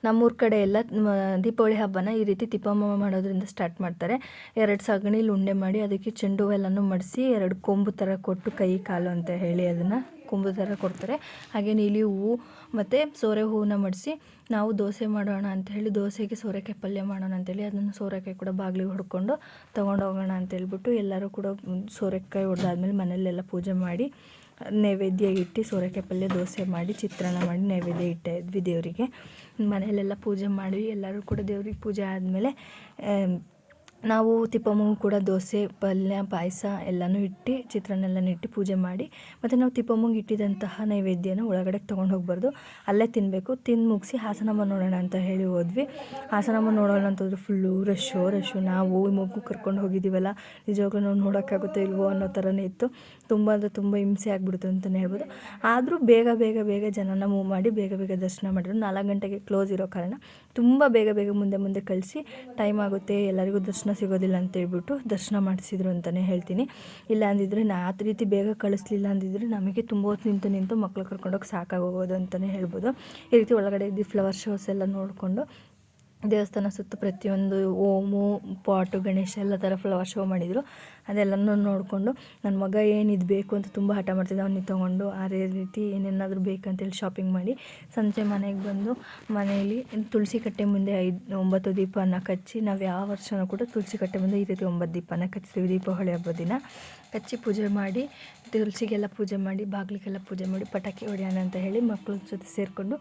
ನಮ್ಮೂರ ಕಡೆ ಎಲ್ಲ ದೀಪಾವಳಿ ಹಬ್ಬನ ಈ ರೀತಿ ತಿಪ್ಪಮ್ಮ ಮಾಡೋದ್ರಿಂದ ಸ್ಟಾರ್ಟ್ ಮಾಡ್ತಾರೆ. 2 ಸಗಣಿಲಿ ಉಂಡೆ ಮಾಡಿ ಅದಕ್ಕೆ ಚೆಂಡು ಹೂವೆಲ್ಲನೂ ಮಡಿಸಿ 2 ಕೊಂಬು ಥರ ಕೊಟ್ಟು ಕೈ ಕಾಲು ಅಂತ ಹೇಳಿ ಅದನ್ನು ಕೊಂಬು ಥರ ಕೊಡ್ತಾರೆ. ಹಾಗೆ ನೀಲಿ ಹೂವು ಮತ್ತು ಸೋರೆ ಹೂವನ್ನ ಮಡಿಸಿ ನಾವು ದೋಸೆ ಮಾಡೋಣ ಅಂತ ಹೇಳಿ ದೋಸೆಗೆ ಸೋರೆಕಾಯಿ ಪಲ್ಯ ಮಾಡೋಣ ಅಂತೇಳಿ ಅದನ್ನು ಸೋರೆಕಾಯಿ ಕೂಡ ಬಾಗಿಲಿಗೆ ಹೊಡ್ಕೊಂಡು ತೊಗೊಂಡೋಗೋಣ ಅಂತೇಳ್ಬಿಟ್ಟು ಎಲ್ಲರೂ ಕೂಡ ಸೋರೆಕಾಯಿ ಹೊಡೆದಾದ್ಮೇಲೆ ಮನೆಯಲ್ಲೆಲ್ಲ ಪೂಜೆ ಮಾಡಿ ನೈವೇದ್ಯ ಇಟ್ಟು ಸೋರೆಕಾಯಿ ಪಲ್ಯ ದೋಸೆ ಮಾಡಿ ಚಿತ್ರಾನ್ನ ಮಾಡಿ ನೈವೇದ್ಯ ಇಟ್ಟ ಇದ್ವಿ ದೇವರಿಗೆ. ಮನೆಯಲ್ಲೆಲ್ಲ ಪೂಜೆ ಮಾಡಿ ಎಲ್ಲರೂ ಕೂಡ ದೇವ್ರಿಗೆ ಪೂಜೆ ಆದಮೇಲೆ ನಾವು ತಿಪ್ಪಮ್ಮಗೂ ಕೂಡ ದೋಸೆ ಪಲ್ಯ ಪಾಯಸ ಎಲ್ಲನೂ ಇಟ್ಟು ಚಿತ್ರಾನ್ನೆಲ್ಲನೂ ಇಟ್ಟು ಪೂಜೆ ಮಾಡಿ ಮತ್ತು ನಾವು ತಿಪ್ಪಮ್ಮಂಗೆ ಇಟ್ಟಿದ್ದಂತಹ ನೈವೇದ್ಯನ ಒಳಗಡೆ ತೊಗೊಂಡು ಹೋಗ್ಬಾರ್ದು, ಅಲ್ಲೇ ತಿನ್ನಬೇಕು. ತಿಂದು ಮುಗಿಸಿ ಹಾಸನಮ್ಮ ನೋಡೋಣ ಅಂತ ಹೇಳಿ ಹೋದ್ವಿ. ಹಾಸನಮ್ಮ ನೋಡೋಣ ಅಂತಂದ್ರೆ ಫುಲ್ಲು ರಶ್ಶು. ನಾವು ಮಗು ಕರ್ಕೊಂಡು ಹೋಗಿದ್ದೀವಲ್ಲ, ನಿಜವಾಗ್ಲೂ ನಾವು ನೋಡೋಕ್ಕಾಗುತ್ತೋ ಇಲ್ವೋ ಅನ್ನೋ ಥರನೇ ಇತ್ತು. ತುಂಬ ಅಂದರೆ ತುಂಬ ಹಿಂಸೆ ಆಗಿಬಿಡ್ತು ಅಂತಲೇ ಹೇಳ್ಬೋದು. ಆದರೂ ಬೇಗ ಜನನ ಮೂವ್ ಮಾಡಿ ಬೇಗ ದರ್ಶನ ಮಾಡಿದ್ರು. 4 ಗಂಟೆಗೆ ಕ್ಲೋಸ್ ಇರೋ ಕಾರಣ ತುಂಬ ಬೇಗ ಮುಂದೆ ಕಳಿಸಿ ಟೈಮ್ ಆಗುತ್ತೆ, ಎಲ್ಲರಿಗೂ ದರ್ಶನ ಸಿಗೋದಿಲ್ಲ ಅಂತ ಹೇಳ್ಬಿಟ್ಟು ದರ್ಶನ ಮಾಡಿಸಿದ್ರು ಅಂತಲೇ ಹೇಳ್ತೀನಿ. ಇಲ್ಲ ಅಂದಿದ್ರೆ ಆ ರೀತಿ ಬೇಗ ಕಳಿಸ್ಲಿಲ್ಲ ಅಂದಿದ್ರೆ ನಮಗೆ ತುಂಬ ಹೊತ್ತು ನಿಂತು ಮಕ್ಕಳು ಕರ್ಕೊಂಡೋಗಿ ಸಾಕಾಗೋಗೋದು ಅಂತಲೇ ಹೇಳ್ಬೋದು. ಈ ರೀತಿ ಒಳಗಡೆ ಇದ್ದು ಫ್ಲವರ್ ಶೋಸ್ ಎಲ್ಲ ನೋಡಿಕೊಂಡು ದೇವಸ್ಥಾನ ಸುತ್ತ ಪ್ರತಿಯೊಂದು ಓಮು ಪಾಟು ಗಣೇಶ ಎಲ್ಲ ಥರ ಫ್ಲವರ್ ಶೋ ಮಾಡಿದರು. ಅದೆಲ್ಲನೂ ನೋಡಿಕೊಂಡು ನನ್ನ ಮಗ ಏನಿದು ಬೇಕು ಅಂತ ತುಂಬ ಹಠ ಮಾಡ್ತಿದ್ದ, ಅವನಿಗೆ ತೊಗೊಂಡು ಅದೇ ರೀತಿ ಏನೇನಾದರೂ ಬೇಕಂತೇಳಿ ಶಾಪಿಂಗ್ ಮಾಡಿ ಸಂಜೆ ಮನೆಗೆ ಬಂದು ಮನೆಯಲ್ಲಿ ತುಳಸಿ ಕಟ್ಟೆ ಮುಂದೆ 9 ದೀಪನ ಕಚ್ಚಿ ನಾವು ಯಾವ ವರ್ಷವೂ ಕೂಡ ತುಳಸಿ ಕಟ್ಟೆ ಮುಂದೆ ಈ ರೀತಿ 9 ದೀಪನ ಕಚ್ತೀವಿ. ದೀಪಾವಳಿ ಹಬ್ಬದ ದಿನ ಕಚ್ಚಿ ಪೂಜೆ ಮಾಡಿ ತುಳಸಿಗೆಲ್ಲ ಪೂಜೆ ಮಾಡಿ ಬಾಗಿಲಿಗೆಲ್ಲ ಪೂಜೆ ಮಾಡಿ ಪಟಾಕಿ ಹೊಡೆಯೋಣ ಅಂತ ಹೇಳಿ ಮಕ್ಕಳ ಜೊತೆ ಸೇರಿಕೊಂಡು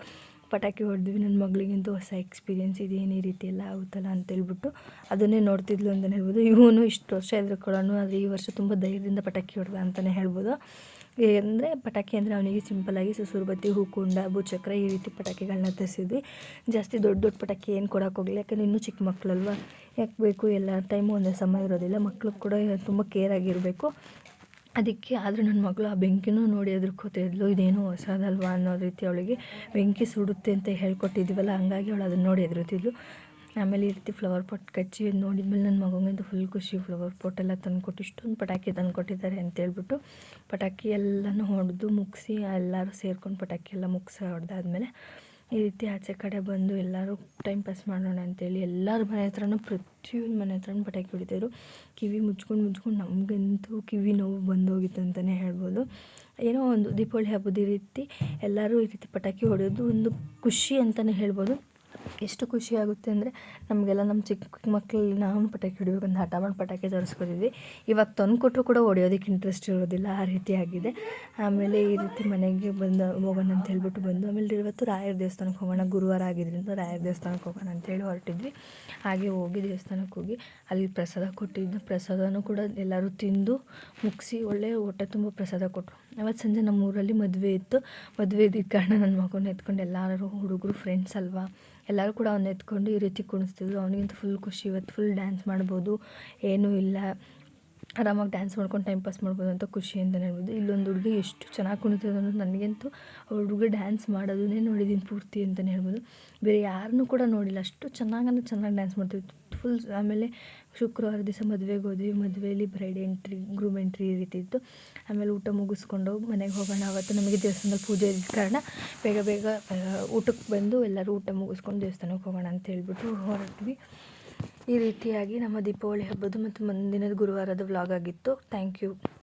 ಪಟಾಕಿ ಹೊಡೆದ್ವಿ. ನನ್ನ ಮಗಳಿಗಂತೂ ಹೊಸ ಎಕ್ಸ್ಪೀರಿಯೆನ್ಸ್ ಇದೇನು ಈ ರೀತಿ ಎಲ್ಲ ಆಗುತ್ತಲ್ಲ ಅಂತೇಳ್ಬಿಟ್ಟು ಅದನ್ನೇ ನೋಡ್ತಿದ್ಲು ಅಂತಲೇ ಹೇಳ್ಬೋದು. ಇವನು ಇಷ್ಟು ವರ್ಷ ಎದುರುಕೊಳ್ಳೋನು, ಆದರೆ ಈ ವರ್ಷ ತುಂಬ ಧೈರ್ಯದಿಂದ ಪಟಾಕಿ ಹೊಡೆದ ಅಂತಲೇ ಹೇಳ್ಬೋದು. ಅಂದರೆ ಪಟಾಕಿ ಅಂದರೆ ಅವನಿಗೆ ಸಿಂಪಲ್ಲಾಗಿ ಸುಸುರು ಹೂಕುಂಡ ಭೂಚಕ್ರ ಈ ರೀತಿ ಪಟಾಕಿಗಳನ್ನ ತರಿಸಿದ್ವಿ. ಜಾಸ್ತಿ ದೊಡ್ಡ ಪಟಾಕಿ ಏನು ಕೊಡೋಕೆ ಹೋಗಲಿಲ್ಲ, ಯಾಕಂದರೆ ಇನ್ನೂ ಚಿಕ್ಕ ಮಕ್ಕಳಲ್ವ, ಯಾಕೆ ಬೇಕು, ಎಲ್ಲ ಟೈಮು ಒಂದೇ ಸಮಯ ಇರೋದಿಲ್ಲ, ಮಕ್ಕಳು ಕೂಡ ತುಂಬ ಕೇರಾಗಿರಬೇಕು ಅದಕ್ಕೆ. ಆದರೆ ನನ್ನ ಮಗಳು ಆ ಬೆಂಕಿನೂ ನೋಡಿ ಹೆದರ್ಕೋತಿದ್ಲು, ಇದೇನೋ ಹೊಸದಲ್ವಾ ಅನ್ನೋ ರೀತಿ ಅವಳಿಗೆ ಬೆಂಕಿ ಸುಡುತ್ತೆ ಅಂತ ಹೇಳ್ಕೊಟ್ಟಿದ್ದೀವಲ್ಲ, ಹಂಗಾಗಿ ಅವಳು ಅದನ್ನು ನೋಡಿ ಹೆದರುತ್ತಿದ್ಲು. ಆಮೇಲೆ ಈ ರೀತಿ ಫ್ಲವರ್ ಪಾಟ್ ಕಚ್ಚಿ ನೋಡಿದ್ಮೇಲೆ ನನ್ನ ಮಗನಿಗಂತೂ ಫುಲ್ ಖುಷಿ. ಫ್ಲವರ್ ಪಾಟ್ ಎಲ್ಲ ತಂದುಕೊಟ್ಟು ಇಷ್ಟೊಂದು ಪಟಾಕಿ ತಂದುಕೊಟ್ಟಿದ್ದಾರೆ ಅಂತೇಳ್ಬಿಟ್ಟು ಪಟಾಕಿ ಎಲ್ಲನೂ ಹೊಡೆದು ಮುಗಿಸಿ ಎಲ್ಲರೂ ಸೇರ್ಕೊಂಡು ಪಟಾಕಿ ಎಲ್ಲ ಮುಗಿಸಿ ಹೊಡೆದಾದ್ಮೇಲೆ ಈ ರೀತಿ ಆಚೆ ಕಡೆ ಬಂದು ಎಲ್ಲರೂ ಟೈಮ್ ಪಾಸ್ ಮಾಡೋಣ ಅಂತೇಳಿ ಎಲ್ಲರ ಮನೆ ಹತ್ರನೂ ಪ್ರತಿಯೊಂದು ಮನೆ ಹತ್ರನೂ ಪಟಾಕಿ ಹೊಡಿತಾಯಿದ್ರು. ಕಿವಿ ಮುಚ್ಕೊಂಡು ನಮಗಂತೂ ಕಿವಿ ನೋವು ಬಂದೋಗಿತ್ತು ಅಂತಲೇ ಹೇಳ್ಬೋದು. ಏನೋ ಒಂದು ದೀಪಾವಳಿ ಹಬ್ಬದ ರೀತಿ ಎಲ್ಲರೂ ಈ ರೀತಿ ಪಟಾಕಿ ಹೊಡೆಯೋದು ಒಂದು ಖುಷಿ ಅಂತಲೇ ಹೇಳ್ಬೋದು. ಎಷ್ಟು ಖುಷಿ ಆಗುತ್ತೆ ಅಂದರೆ ನಮಗೆಲ್ಲ ನಮ್ಮ ಚಿಕ್ಕ ಮಕ್ಕಳಲ್ಲಿ ನಾವು ಪಟಾಕಿ ಹೊಡಿಬೇಕಂತ ಹಠ ಮಾಡಿ ಪಟಾಕಿ ತರಿಸ್ಕೊತಿದ್ವಿ. ಇವಾಗ ತಂದು ಕೊಟ್ಟರು ಕೂಡ ಹೊಡೆಯೋದಕ್ಕೆ ಇಂಟ್ರೆಸ್ಟ್ ಇರೋದಿಲ್ಲ, ಆ ರೀತಿ ಆಗಿದೆ. ಆಮೇಲೆ ಈ ರೀತಿ ಮನೆಗೆ ಹೋಗೋಣ ಅಂತ ಹೇಳ್ಬಿಟ್ಟು ಬಂದು ಆಮೇಲೆ ಇವತ್ತು ರಾಯರ ದೇವಸ್ಥಾನಕ್ಕೆ ಹೋಗೋಣ, ಗುರುವಾರ ಆಗಿದ್ದರಿಂದ ರಾಯರ ದೇವಸ್ಥಾನಕ್ಕೆ ಹೋಗೋಣ ಅಂತೇಳಿ ಹೊರಟಿದ್ವಿ. ಹಾಗೆ ಹೋಗಿ ದೇವಸ್ಥಾನಕ್ಕೆ ಹೋಗಿ ಅಲ್ಲಿ ಪ್ರಸಾದ ಕೊಟ್ಟಿದ್ದು, ಪ್ರಸಾದನೂ ಕೂಡ ಎಲ್ಲರೂ ತಿಂದು ಮುಗಿಸಿ ಒಳ್ಳೆಯ ಹೊಟ್ಟೆ ತುಂಬ ಪ್ರಸಾದ ಕೊಟ್ಟರು. ಅವತ್ತು ಸಂಜೆ ನಮ್ಮ ಊರಲ್ಲಿ ಮದುವೆ ಇತ್ತು. ಮದುವೆ ಇದ್ದಿದ್ದ ಕಾರಣ ನನ್ನ ಮಗನ ಎತ್ಕೊಂಡು ಎಲ್ಲರೂ ಹುಡುಗರು ಫ್ರೆಂಡ್ಸ್ ಅಲ್ವಾ, ಎಲ್ಲರೂ ಕೂಡ ಅವನ್ನ ಎತ್ಕೊಂಡು ಈ ರೀತಿ ಕುಣಿಸ್ತಿದ್ರು. ಅವನಿಗಂತೂ ಫುಲ್ ಖುಷಿ, ಇವತ್ತು ಫುಲ್ ಡ್ಯಾನ್ಸ್ ಮಾಡ್ಬೋದು, ಏನೂ ಇಲ್ಲ, ಆರಾಮಾಗಿ ಡ್ಯಾನ್ಸ್ ಮಾಡ್ಕೊಂಡು ಟೈಮ್ ಪಾಸ್ ಮಾಡ್ಬೋದು ಅಂತ ಖುಷಿ ಅಂತಲೇ ಹೇಳ್ಬೋದು. ಇಲ್ಲೊಂದು ಹುಡುಗಿ ಎಷ್ಟು ಚೆನ್ನಾಗಿ ಕುಣಿತದೆ ಅನ್ನೋದು, ನನಗಂತೂ ಆ ಹುಡುಗ ಡ್ಯಾನ್ಸ್ ಮಾಡೋದನ್ನೇ ನೋಡಿದ್ದೀನಿ ಪೂರ್ತಿ ಅಂತಲೇ ಹೇಳ್ಬೋದು. ಬೇರೆ ಯಾರನ್ನೂ ಕೂಡ ನೋಡಿಲ್ಲ, ಅಷ್ಟು ಚೆನ್ನಾಗಿ ಡ್ಯಾನ್ಸ್ ಮಾಡ್ತಿತ್ತು ಫುಲ್. ಆಮೇಲೆ ಶುಕ್ರವಾರ ದಿವಸ ಮದುವೆಗೆ ಹೋದ್ವಿ. ಮದುವೆಯಲ್ಲಿ ಬ್ರೈಡ್ ಎಂಟ್ರಿ, ಗ್ರೂಮ್ ಎಂಟ್ರಿ ಈ ರೀತಿ ಇತ್ತು. ಆಮೇಲೆ ಊಟ ಮುಗಿಸ್ಕೊಂಡು ಮನೆಗೆ ಹೋಗೋಣ. ಆವತ್ತು ನಮಗೆ ದೇವಸ್ಥಾನದಲ್ಲಿ ಪೂಜೆ ಇದ್ದ ಕಾರಣ ಬೇಗ ಊಟಕ್ಕೆ ಬಂದು ಎಲ್ಲರೂ ಊಟ ಮುಗಿಸ್ಕೊಂಡು ದೇವಸ್ಥಾನಕ್ಕೆ ಹೋಗೋಣ ಅಂತ ಹೇಳ್ಬಿಟ್ಟು ಹೊರಟ್ವಿ. ಈ ರೀತಿಯಾಗಿ ನಮ್ಮ ದೀಪಾವಳಿ ಹಬ್ಬದ ಮತ್ತು ಮುಂದಿನದು ಗುರುವಾರದ ವ್ಲಾಗ್ ಆಗಿತ್ತು. Thank you.